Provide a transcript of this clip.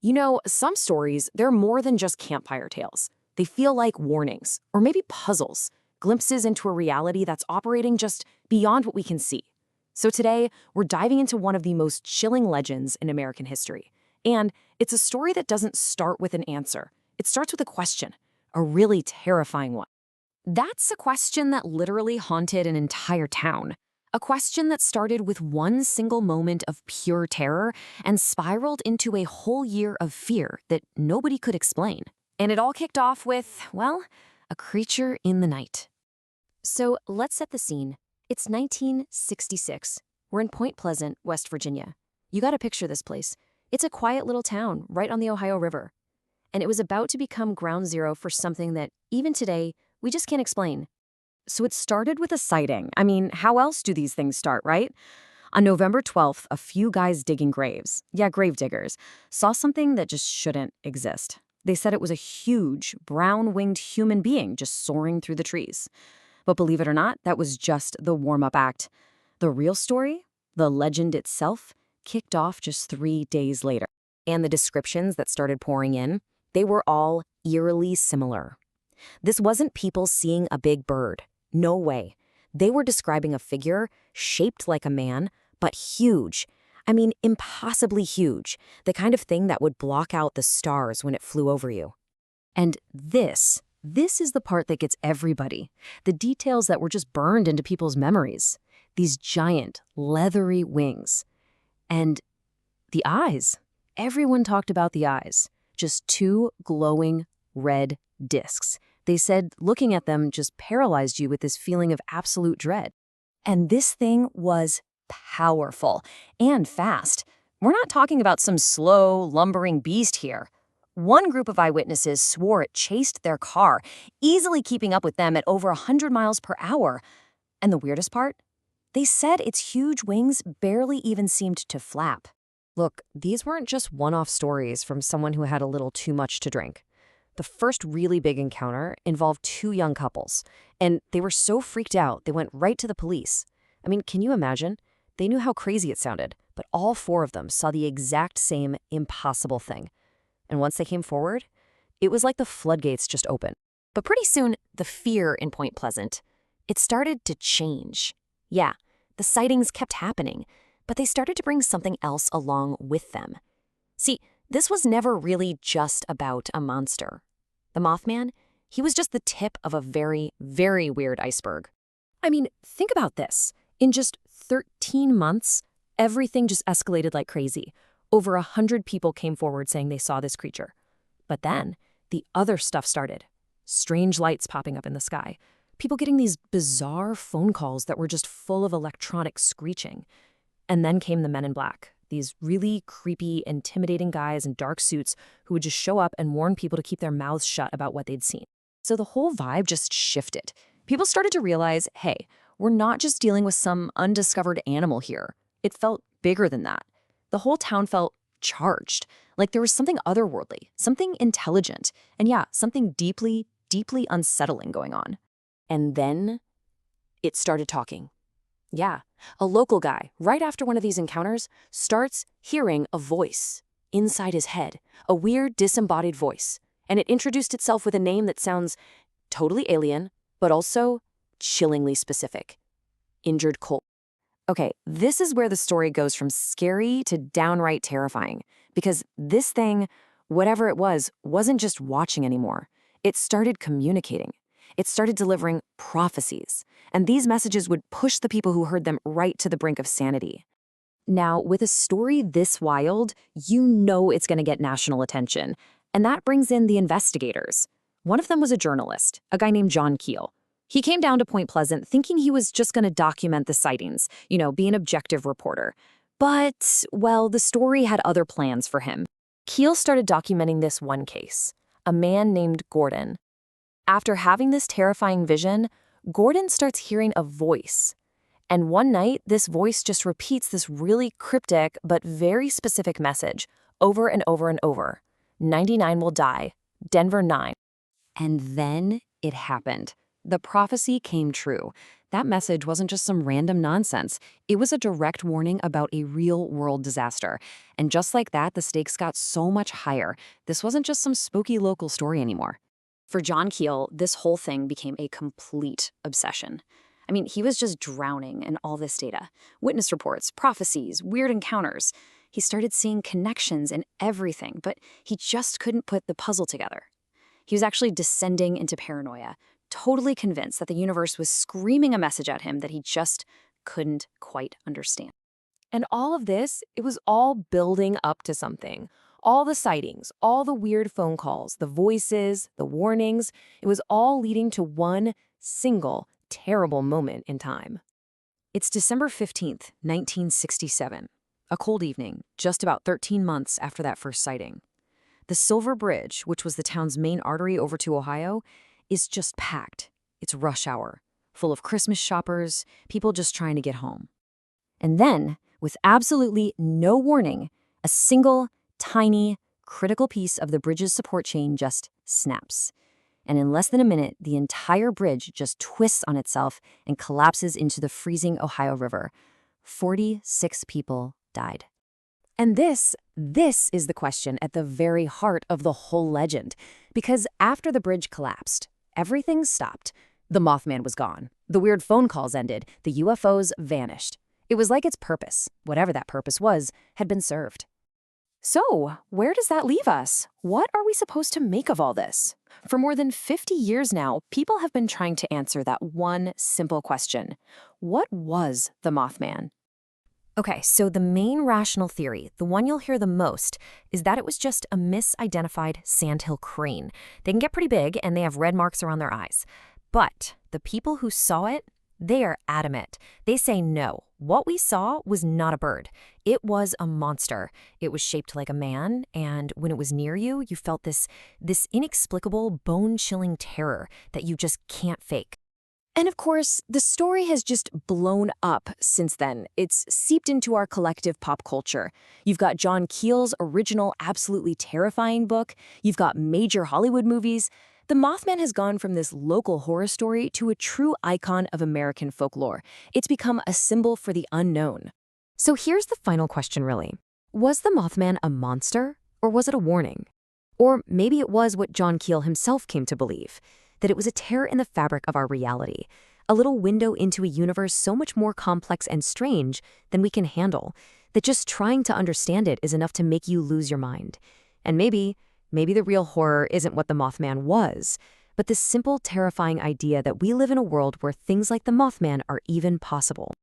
You know, some stories, they're more than just campfire tales. They feel like warnings, or maybe puzzles, glimpses into a reality that's operating just beyond what we can see. So today, we're diving into one of the most chilling legends in American history. And it's a story that doesn't start with an answer. It starts with a question, a really terrifying one. That's a question that literally haunted an entire town. A question that started with one single moment of pure terror and spiraled into a whole year of fear that nobody could explain. And it all kicked off with, well, a creature in the night. So let's set the scene. It's 1966. We're in Point Pleasant, West Virginia. You gotta picture this place. It's a quiet little town right on the Ohio River. And it was about to become ground zero for something that, even today, we just can't explain. So it started with a sighting. I mean, how else do these things start, right? On November 12th, a few guys digging graves, grave diggers, saw something that just shouldn't exist. They said it was a huge, brown-winged human being just soaring through the trees. But believe it or not, that was just the warm-up act. The real story, the legend itself, kicked off just 3 days later. And the descriptions that started pouring in, they were all eerily similar. This wasn't people seeing a big bird. No way. They were describing a figure shaped like a man, but huge. I mean, impossibly huge. The kind of thing that would block out the stars when it flew over you. And this is the part that gets everybody. The details that were just burned into people's memories. These giant, leathery wings. And the eyes. Everyone talked about the eyes. Just two glowing red discs. They said looking at them just paralyzed you with this feeling of absolute dread. And this thing was powerful and fast. We're not talking about some slow, lumbering beast here. One group of eyewitnesses swore it chased their car, easily keeping up with them at over 100 miles per hour. And the weirdest part? They said its huge wings barely even seemed to flap. Look, these weren't just one-off stories from someone who had a little too much to drink. The first really big encounter involved two young couples, and they were so freaked out they went right to the police. I mean, can you imagine? They knew how crazy it sounded, but all four of them saw the exact same impossible thing. And once they came forward, it was like the floodgates just opened. But pretty soon, the fear in Point Pleasant, it started to change. Yeah, the sightings kept happening, but they started to bring something else along with them. See, this was never really just about a monster. The Mothman, he was just the tip of a very, very weird iceberg. I mean, think about this. In just 13 months, everything just escalated like crazy. Over 100 people came forward saying they saw this creature. But then, the other stuff started. Strange lights popping up in the sky. People getting these bizarre phone calls that were just full of electronic screeching. And then came the men in black. These really creepy, intimidating guys in dark suits who would just show up and warn people to keep their mouths shut about what they'd seen. So the whole vibe just shifted. People started to realize, hey, we're not just dealing with some undiscovered animal here. It felt bigger than that. The whole town felt charged, like there was something otherworldly, something intelligent, and yeah, something deeply, deeply unsettling going on. And then it started talking. Yeah, a local guy, right after one of these encounters, starts hearing a voice inside his head, a weird disembodied voice, and it introduced itself with a name that sounds totally alien, but also chillingly specific. Injured Colt. Okay, this is where the story goes from scary to downright terrifying, because this thing, whatever it was, wasn't just watching anymore. It started communicating. It started delivering prophecies, and these messages would push the people who heard them right to the brink of sanity. Now, with a story this wild, you know it's going to get national attention, and that brings in the investigators. One of them was a journalist, a guy named John Keel. He came down to Point Pleasant thinking he was just going to document the sightings, be an objective reporter. But, well, the story had other plans for him. Keel started documenting this one case, a man named Gordon. After having this terrifying vision, Gordon starts hearing a voice. And one night, this voice just repeats this really cryptic but very specific message over and over and over. 99 will die. Denver 9. And then it happened. The prophecy came true. That message wasn't just some random nonsense. It was a direct warning about a real-world disaster. And just like that, the stakes got so much higher. This wasn't just some spooky local story anymore. For John Keel, this whole thing became a complete obsession. I mean, he was just drowning in all this data. Witness reports, prophecies, weird encounters. He started seeing connections in everything, but he just couldn't put the puzzle together. He was actually descending into paranoia, totally convinced that the universe was screaming a message at him that he just couldn't quite understand. And all of this, it was all building up to something. All the sightings, all the weird phone calls, the voices, the warnings, it was all leading to one single terrible moment in time. It's December 15th, 1967, a cold evening, just about 13 months after that first sighting. The Silver Bridge, which was the town's main artery over to Ohio, is just packed. It's rush hour, full of Christmas shoppers, people just trying to get home. And then, with absolutely no warning, a single, tiny, critical piece of the bridge's support chain just snaps. And in less than a minute, the entire bridge just twists on itself and collapses into the freezing Ohio River. 46 people died. And this is the question at the very heart of the whole legend. Because after the bridge collapsed, everything stopped. The Mothman was gone. The weird phone calls ended. The UFOs vanished. It was like its purpose, whatever that purpose was, had been served. So, where does that leave us? What are we supposed to make of all this? For more than 50 years now, people have been trying to answer that one simple question. What was the Mothman? Okay, so the main rational theory, the one you'll hear the most, is that it was just a misidentified sandhill crane. They can get pretty big and they have red marks around their eyes. But the people who saw it, they are adamant. They say no. What we saw was not a bird. It was a monster. It was shaped like a man, and when it was near you, you felt this inexplicable, bone-chilling terror that you just can't fake. And of course, the story has just blown up since then. It's seeped into our collective pop culture. You've got John Keel's original, absolutely terrifying book. You've got major Hollywood movies. The Mothman has gone from this local horror story to a true icon of American folklore. It's become a symbol for the unknown. So here's the final question, really. Was the Mothman a monster, or was it a warning? Or maybe it was what John Keel himself came to believe, that it was a tear in the fabric of our reality, a little window into a universe so much more complex and strange than we can handle, that just trying to understand it is enough to make you lose your mind. And maybe the real horror isn't what the Mothman was, but this simple, terrifying idea that we live in a world where things like the Mothman are even possible.